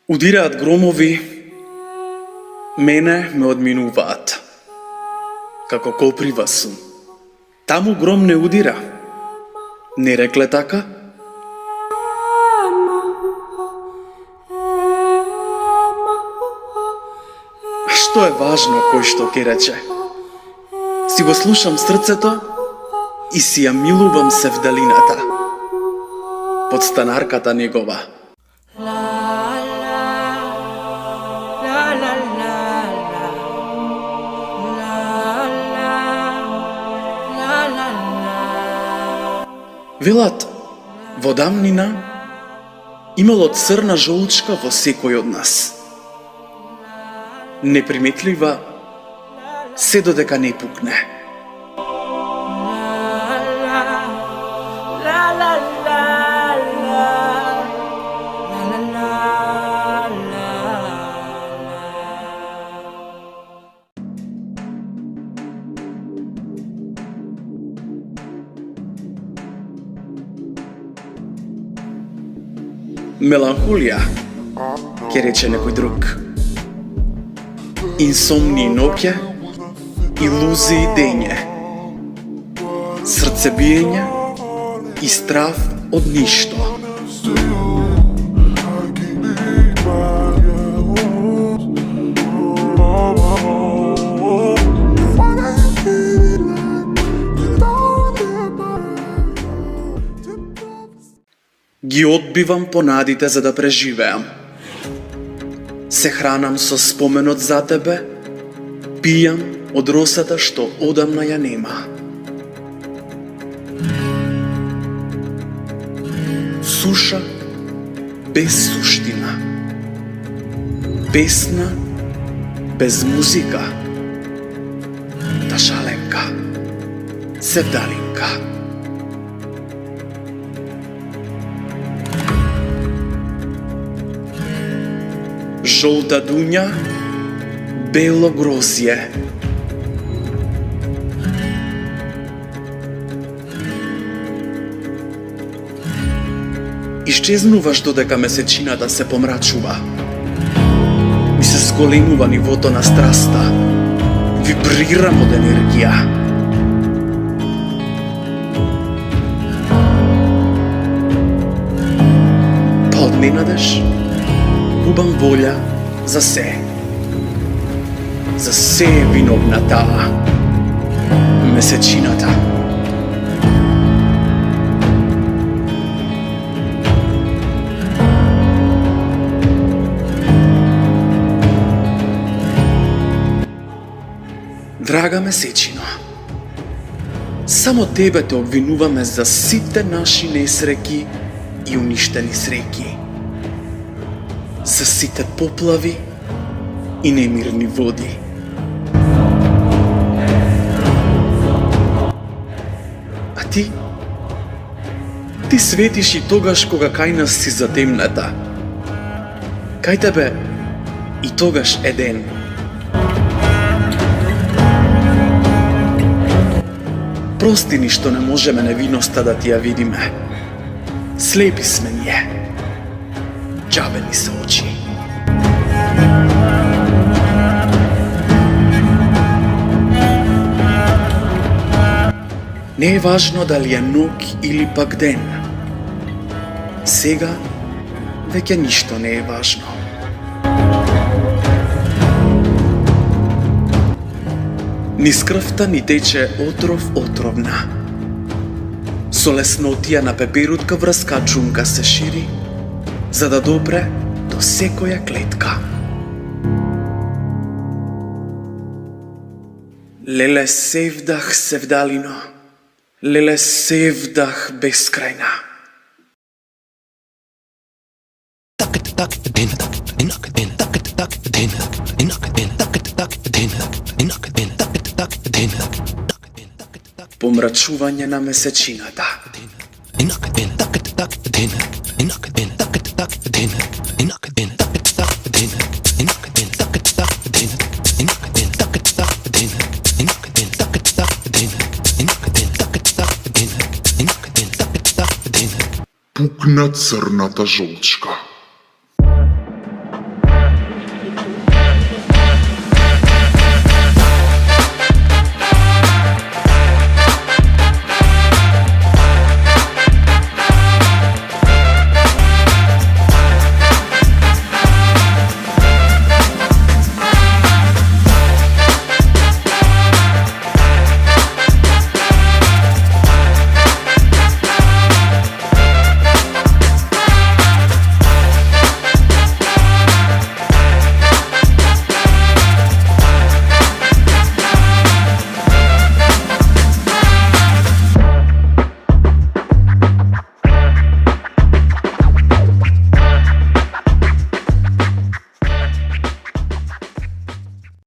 Удираат громови, мене ме одминуваат. Како коприва сум. Таму гром не удира. Не рекле така? Што е важно кој што ке рече? Си го слушам срцето и си ја милувам севдалината. Под станарката негова. Велат, во дамнина имало црна жолчка во секој од нас. Неприметлива, се додека не пукне. Меланхолија, ке рече некој друг. Инсомни ноќе, илузии дење. Срцебиење и страв од ништо. Ги одбивам понадите за да преживеам. Се хранам со споменот за тебе, пијам од росата што одамна ја нема. Суша без суштина. Песна без музика. Ташаленка, севдалинка. Жолта дуња, бело грозје. Исчезнуваш додека месечината се помрачува. Ми се зголемува нивото на страста. Вибрирам од енергија. Па одненадеж губам волја за се. За се е виновна таа месечината. Драга месечино, само тебе те обвинуваме за сите наши несреќи и уништени среќи. За сите поплави и немирни води. А ти светиш и тогаш кога кај нас си затемната. Кај тебе и тогаш е ден. Прости ни што не можеме невиноста да ти ја видиме. Слепи сме ние. Џабени се очи. Не е важно дали е ноќ или пак ден. Сега веќе ништо не е важно. Низ крвта ни тече отров отровна. Со леснотија на пеперутка врска джунка се шири, за да допре до секоја клетка. Леле севдах севдалино, леле севдах бескрајна. Помрачување на месечината. Pukna crnata žolčka.